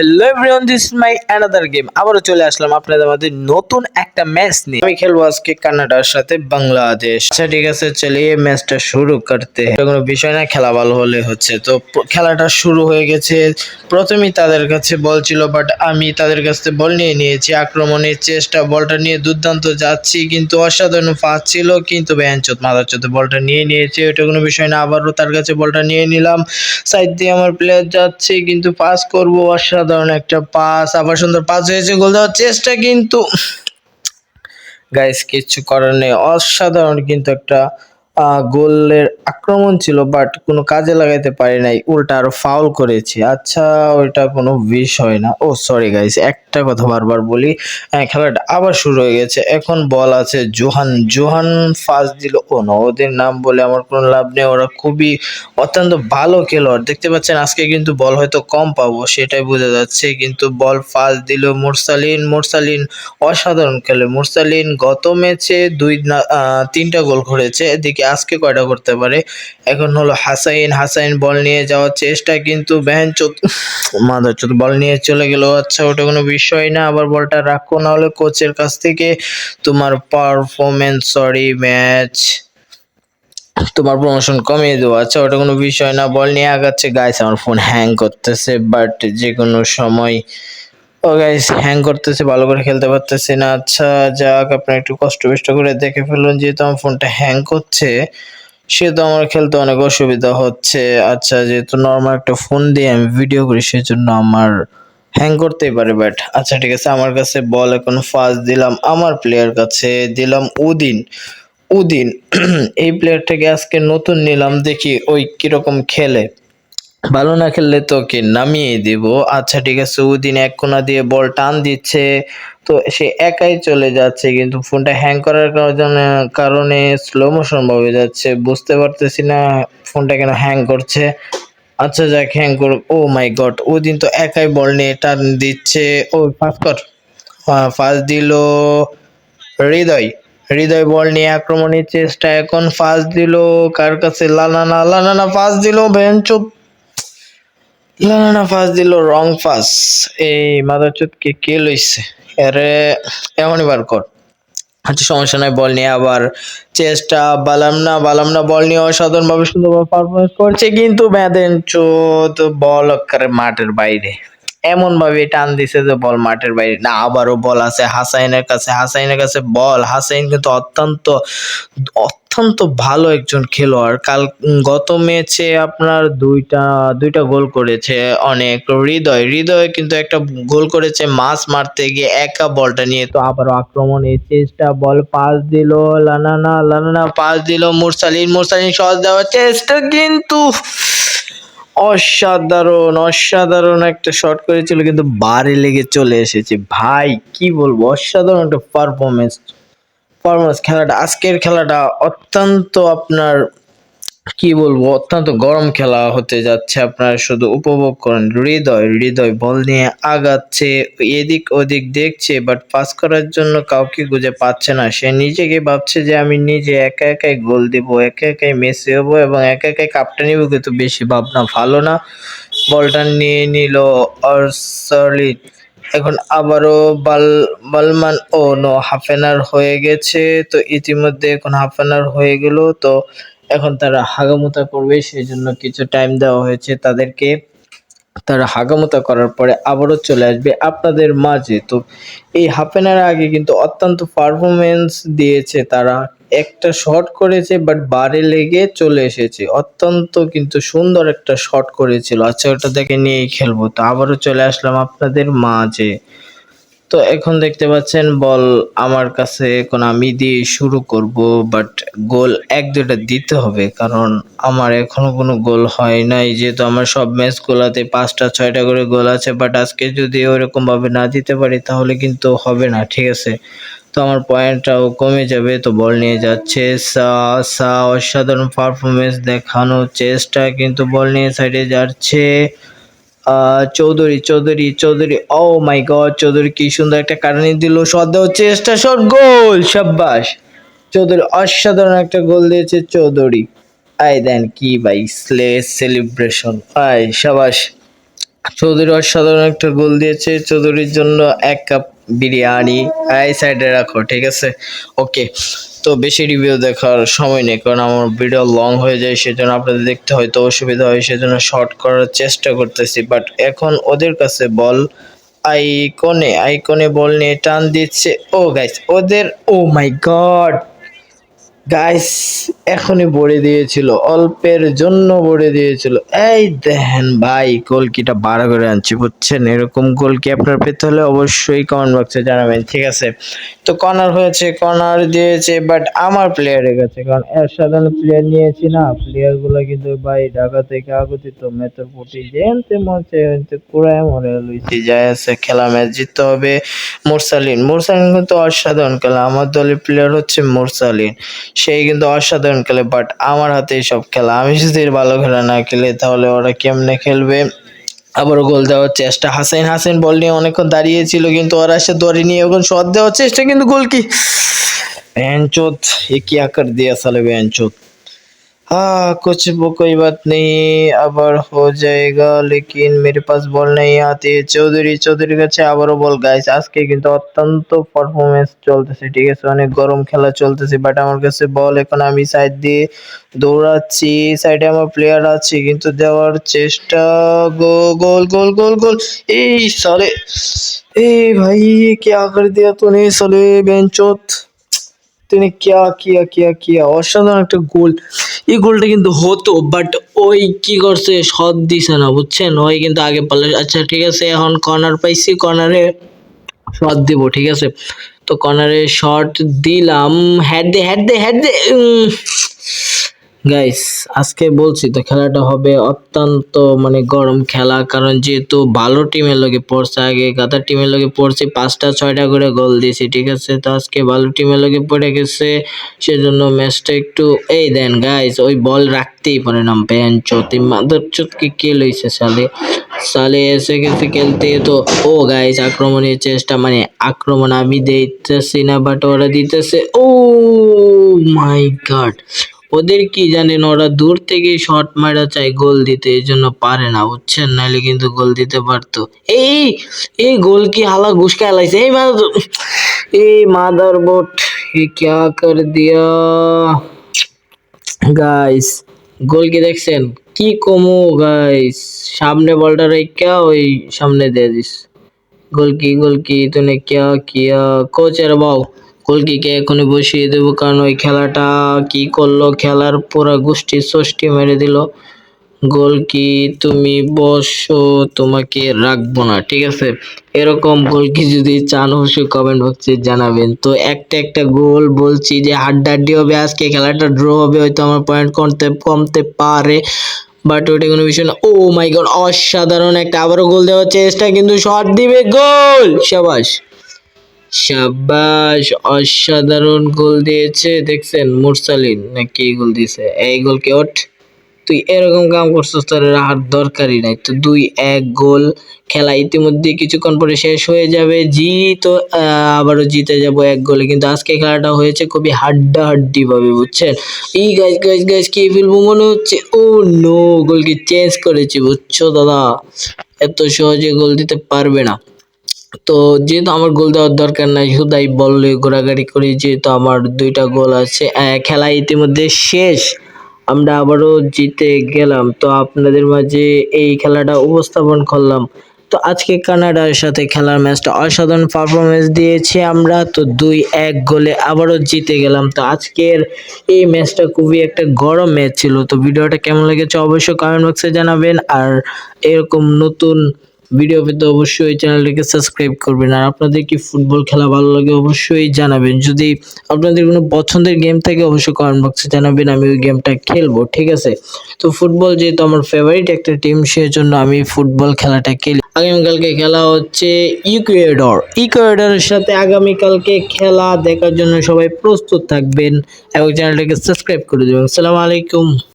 Hello everyone, this is my another game. আবারও চলে আসলাম আপনাদের মধ্যে নতুন একটা ম্যাচ নিয়ে। আমি খেলবো আজকে কানাডার সাথে বাংলাদেশ। আচ্ছা ঠিক আছে, চলিয়ে ম্যাচটা শুরু করতে हैं। কোনো বিষয় না, খেলা ভালো হলে হচ্ছে। তো খেলাটা শুরু হয়ে গেছে। প্রথমেই তাদের কাছে বল ছিল, বাট আমি তাদের কাছ থেকে বল নিয়ে নিয়েছি। আক্রমণের চেষ্টা, বলটা নিয়ে দুর্দান্ত যাচ্ছি, কিন্তু অসাধারণ ফাস্ট ছিল, কিন্তু ব্যানচোদ মাদারচোদ বলটা নিয়ে নিয়েছে। ওটা কোনো বিষয় না, আবারও তার কাছে বলটা নিয়ে নিলাম। সাইড দিয়ে আমার প্লেয়ার যাচ্ছে, কিন্তু পাস করব। অসাধারণ একটা পাস, আবার সুন্দর পাস হয়েছে, গোল দেওয়ার চেষ্টা, কিন্তু গাইস কিচ্ছু করার নেই। অসাধারণ কিন্তু একটা গোলের আক্রমণ ছিল, বাট কোনো কাজে লাগাইতে পারি নাই, উল্টা আরো ফাউল করেছি। আচ্ছা, ওইটা কোনো বিষয় না। ও সরি গাইস, একটা কথা বারবার বলি। খেলাটা আবার শুরু হয়ে গেছে। এখন বল আছে জোহান। জোহান ফাস্ট দিল। ও না, ওদের নাম বলে আমার কোনো লাভ নেই। ওরা খুবই অত্যন্ত ভালো খেলোয়াড়। দেখতে পাচ্ছেন আজকে কিন্তু বল হয়তো কম পাবো, সেটাই বোঝা যাচ্ছে। কিন্তু বল ফাস্ট দিল মুরসালিন। মুরসালিন অসাধারণ খেলে। মুরসালিন গত ম্যাচে তিনটা গোল করেছে, এদিকে আজকে কয়টা করতে পারে। এখন হলো হাসাইন। হাসাইন বল নিয়ে যাওয়ার চেষ্টা, কিন্তু মাদারচোদ বল নিয়ে চলে গেল। আচ্ছা, ওটা কোনো বিষয় না। আবার বলটা রাখো, না হলে কোচের কাছ থেকে তোমার পারফরমেন্স, সরি ম্যাচ, তোমার প্রমোশন কমিয়ে দেবো। আচ্ছা, ওটা কোনো বিষয় না। বল নিয়ে আগাচ্ছে। গাইস আমার ফোন হ্যাং করতেছে, বাট যে কোনো সময় গাইস হ্যাং করতেছে, ভালো করে খেলতে পারতেছি না। আচ্ছা যাক, আপনি একটু কষ্ট করে দেখে ফেলুন। যেহেতু আমার ফোনটা হ্যাং করছে, সেহেতু আমার খেলতে অনেক অসুবিধা হচ্ছে। আচ্ছা, যেহেতু নর্মাল একটা ফোন দিয়ে আমি ভিডিও করি, সেজন্য আমার হ্যাং করতেই পারে। বাট আচ্ছা ঠিক আছে, আমার কাছে বল এখন ফাস্ট দিলাম, আমার প্লেয়ার কাছে দিলাম উদিন। উদিন এই প্লেয়ারটাকে আজকে নতুন নিলাম, দেখি ওই কিরকম খেলে। ভালো না খেললে তো ওকে নামিয়ে দিব। আচ্ছা ঠিক আছে, উদিন এক কোণা দিয়ে বল টান দিচ্ছে, তো সে একাই চলে যাচ্ছে, কিন্তু ফোনটা হ্যাং করার কারণে স্লো মোশন ভাবে যাচ্ছে। বুঝতে পারতেছি না ফোনটা কেন হ্যাং করছে। আচ্ছা যাক, হ্যাং করুক। ও মাই গড, উদিন তো একাই বল নিয়ে টান দিচ্ছে। ও পাস কর। ফার্স্ট দিল হৃদয়। হৃদয় বল নিয়ে আক্রমণের চেষ্টা, এখন ফাস্ট দিল কার কাছে? লালানা। লালানা ফাস্ট দিল, বেঞ্চুপ। লালানা ফাস্ট দিল, রং পাস। এই মাদারচোদ কে লইছে আরে, এমনই বার কর। আচ্ছা সমস্যা নাই, বল নিয়ে আবার চেষ্টা। বালাম না বল নিয়ে অসাধারণ ভাবে সুন্দরভাবে পারফরমেন্স করছে, কিন্তু বেদেনচোদ বল করে মাঠের বাইরে। এমন ভাবে টান দিছে যে বল মাঠের বাইরে না। আবারও বল আছে হাসাইনের কাছে। হাসাইনের কাছে বল। হাসাইন কিন্তু অত্যন্ত অত্যন্ত ভালো একজন খেলোয়াড়। গত ম্যাচে আপনার দুইটা গোল করেছে। অনেক হৃদয় কিন্তু একটা গোল করেছে মাছ মারতে গিয়ে একা বলটা নিয়ে। তো আবারও আক্রমণের চেষ্টা, বল পাস দিল লানানা পাস দিল মুরসালিন শট দেওয়ার চেষ্টা, কিন্তু অসাধারণ একটা শট করেছিল, কিন্তু বারে লেগে চলে এসেছে। ভাই কি বলবো, অসাধারণ একটা পারফরমেন্স। খেলাটা, আজকের খেলাটা অত্যন্ত আপনার কি বলবো, অত্যন্ত গরম খেলা হতে যাচ্ছে। আপনারা শুধু উপভোগ করেন। হৃদয় বল নিয়ে আগাচ্ছে, এদিক ওদিক দেখছে, বাট পাস করার জন্য কাউকে খুঁজে পাচ্ছে না। সে নিজেকে ভাবছে যে আমি নিজে একা একাই গোল দিব, একা একাই মেসি হবো এবং একা একাই কাপটা নিব, কিন্তু বেশি ভাবনা ভালো না। বলটা নিয়ে নিল অর্সলিন। এখন আবারও বালমান। ও নো, হাফ এন আওয়ার হয়ে গেছে। তো ইতিমধ্যে এখন হাফ এন আওয়ার হয়ে গেল। তো এখন তারা হাগামুতা করবে, সেই জন্য কিছু টাইম দেওয়া হয়েছে তাদেরকে। তারা হাগামুতা করার পরে আবারও চলে আসবে আপনাদের মাঝে। তো এই হাফ এন আওয়ার আগে কিন্তু অত্যন্ত পারফরমেন্স দিয়েছে তারা। একটা শট করেছে, বাট বারে লেগে চলে এসেছে। অত্যন্ত কিন্তু সুন্দর একটা শট করেছিল। আচ্ছা, ওটা দেখে নিয়েই খেলবো। তো আবারও চলে আসলাম আপনাদের মাঝে। তো এখন দেখতে পাচ্ছেন বল আমার কাছে, এখন আমি দিয়ে শুরু করব। বাট গোল এক দুটা দিতে হবে, কারণ আমার এখনো কোনো গোল হয় নাই। যেহেতু আমার সব ম্যাচ গুলাতে 5টা 6টা করে গোল আছে, বাট আজকে যদি ওরকম ভাবে না দিতে পারি তাহলে কিন্তু হবে না, ঠিক আছে? তো আমার পয়েন্টটাও কমে যাবে। তো বল নিয়ে যাচ্ছে অসাধারণ পারফরমেন্স দেখানোর চেষ্টা, কিন্তু বল নিয়ে সাইডে যাচ্ছে চৌধুরী। ও মাই গড, চৌধুরী কি সুন্দর একটা কারণে দিল, শট দেওয়ার চেষ্টা, শট, গোল, সাব্বাস। চৌধুরী অসাধারণ একটা গোল দিয়েছে চৌধুরী। আই দেন কি ভাই, সেলিব্রেশন, আই সাবাস। চৌধুরী অসাধারণ একটা গোল দিয়েছে, চৌধুরীর জন্য 1 কাপ বিরিয়ানি এই সাইডে রাখো, ঠিক আছে? ওকে, তো বেশি রিভিউ দেখার সময় নেই, কারণ আমার ভিডিও লং হয়ে যায়, সেজন্য আপনাদের দেখতে হয়তো অসুবিধা হয়, সেজন্য শর্ট করার চেষ্টা করতেছি। বাট এখন ওদের কাছে বল, আইকনে বল নিয়ে টান দিচ্ছে। ও গাইস, ওদের, ও মাই গড গাইস, এখনই বড়ে দিয়েছিল, অল্পের জন্য বড়ে দিয়েছিল। এই দেখেন ভাই, গোলকিটা বাড়া করে আনছি, বুঝছেন? এরকম গোল কি আপনার পেতে হলে অবশ্যই কমেন্ট বক্সে জানাবেন, ঠিক আছে? তো কর্নার হয়েছে, কর্নার দিয়েছে, বাট আমার প্লেয়ারের কাছে, কারণ এর সাধারণ প্লেয়ার নিয়েছি না, প্লেয়ার গুলো কিন্তু ভাই ঢাকা থেকে আগতিত মেথর ফুটি যেতে মরছে কুড়ায় মরে লইছি, যায় আছে। খেলা ম্যাচ জিততে হবে। মোরসালিন কিন্তু অসাধারণ খেলা, আমার দলের প্লেয়ার হচ্ছে মোরসালিন, সেই কিন্তু অসাধারণ খেলে। বাট আমার হাতে সব খেলা, আমি যদি ভালো খেলা না খেলে তাহলে ওরা কেমনে খেলবে? আবারও গোল দেওয়ার চেষ্টা, হাসান বল নিয়ে অনেকক্ষণ দাঁড়িয়েছিল, কিন্তু ওরা এসে দড়ি নিয়ে এখন শট দেওয়ার চেষ্টা, কিন্তু গোল কি বেঞ্চোত, এ কি আকার দিয়া সালে বেঞ্চোত। हाँ कुछ वो कोई बात नहीं, আবার हो जाएगा, लेकिन मेरे पास বল नहीं आती है। চৌধুরীর কাছে আবারও বল। গাইস, আজকে কিন্তু অত্যন্ত পারফরমেন্স চলতেছে, ঠিক আছে? অনেক গরম খেলা চলতেছে, বাট আমার কাছে বল, এখন আমি সাইড দিয়ে দৌড়াচ্ছি, সাইডে আমার প্লেয়ার আছে, কিন্তু দেওয়ার চেষ্টা, গোল। এই साले, ए भाई ये क्या कर दिया तूने साले बेंचोत, তিনি কিয়া অসাধারণ একটা গোল। এই গোলটা কিন্তু হতো, বাট ওই কি করছে, শট দিছে না, বুঝছেন? ওই কিন্তু আগে পারলে। আচ্ছা ঠিক আছে, এখন কর্নার পাইছি, কর্নারে শট দিব, ঠিক আছে? তো কর্নারে শট দিলাম, হেড দে। গাইস, আজকে বলছি তো খেলাটা হবে অত্যন্ত মানে গরম খেলা, কারণ যেহেতু ভালো টিমের লগে পড়ছে, আগে গাদার টিমের লগে পড়ছি, 5টা 6টা করে গোল দিয়েছি, ঠিক আছে? তো আজকে ভালো টিমের লগে পড়ে গেছে, সেজন্য ম্যাচটা একটু, এই দেন গাইস, ওই বল রাখতেই পারে না, বেঞ্চোত মাদার চোদকে কে লইছে সালে এসে গেছে খেলতে। তো ও গাইস, আক্রমণের চেষ্টা, মানে আক্রমণ আমি দিতেছি না, বাট ওরা দিতেছে। ও মাই গড, ওদের কি জানেন, ওরা দূর থেকে শট মারা চায় গোল দিতে, এই জন্য পারে না, বুঝছেন? নাহলে কিন্তু গোল দিতে পারতো। এই এই গোল কি হালা ঘুষকা লাইছে, এই মাদার বোট, ये क्या कर दिया গাইস? গোল কি দেখছেন? কি কমো গাইস, সামনে বলটা রেখা ওই সামনে দিয়ে দিস। গোল কি तूने क्या किया কোচের বাউ, গোলকিকে এখনই বসিয়ে দেবো, কারণ ওই খেলাটা কি করলো, খেলার পুরা গোষ্ঠী ষষ্ঠী মেরে দিল। গোলকি তুমি বসো, তোমাকে রাখবো না, ঠিক আছে? এরকম গোলকি যদি চান অবশ্যই কমেন্ট বক্সে জানাবেন। তো একটা গোল বলছি যে হাড্ডাহাড্ডি হবে, আজকে খেলাটা ড্র হবে, হয়তো আমার পয়েন্ট কমতে পারে, বাট ওটা কোনো বিষয় না। ও মাই গড, অসাধারণ একটা আবারও গোল দেওয়ার চেষ্টা, কিন্তু শট দিবে, গোল। সাবাস, অসাধারণ গোল দিয়েছে, দেখছেন? মুরসালিন নাকি গোল দিয়েছে? এই গোলকে ওঠ, তুই এরকম কাম করছিস, তোর রাহার দরকারই নাই। তো 2-1 গোল, খেলা ইতিমধ্যে কিছুক্ষণ পরে শেষ হয়ে যাবে, তো আবারও জিতে যাব 1 গোলে। কিন্তু আজকে খেলাটা হয়েছে খুবই হাড্ডাহাড্ডি ভাবে, বুঝছেন? এই গাইস কি ফেলবো মনে হচ্ছে। ও নো, গোলকে চেঞ্জ করেছি, বুঝছো দাদা? এত সহজে গোল দিতে পারবে না। তো যেহেতু আমার গোল দেওয়ার দরকার নাই, শুধাই বললে ঘোরাঘুরি করি, যেহেতু আমার 2টা গোল আছে। খেলা ইতিমধ্যে শেষ, আমরা আবারও জিতে গেলাম। তো আপনাদের মাঝে এই খেলাটা উপস্থাপন করলাম। তো আজকে কানাডার সাথে খেলার ম্যাচটা অসাধারণ পারফরমেন্স দিয়েছি আমরা, তো 2-1 গোলে আবারও জিতে গেলাম। তো আজকের এই ম্যাচটা খুবই একটা গরম ম্যাচ ছিল। তো ভিডিওটা কেমন লেগেছে অবশ্যই কমেন্ট বক্সে জানাবেন, আর এরকম নতুন ভিডিও পেতে অবশ্যই চ্যানেলটিকে সাবস্ক্রাইব করবেন। আর আপনাদের কি ফুটবল খেলা ভালো লাগে অবশ্যই জানাবেন। যদি আপনাদের কোনো পছন্দের গেম থাকে অবশ্যই কমেন্ট বক্সে জানাবেন, আমি ওই গেমটা খেলবো, ঠিক আছে? তো ফুটবল যেহেতু আমার ফেভারিট একটা টিম, সেজন্য আমি ফুটবল খেলাটা খেলি। আগামীকালকে খেলা হচ্ছে ইকুয়েডরের সাথে। আগামীকালকে খেলা দেখার জন্য সবাই প্রস্তুত থাকবেন এবং চ্যানেলটাকে সাবস্ক্রাইব করে দেবেন। আসসালামু আলাইকুম।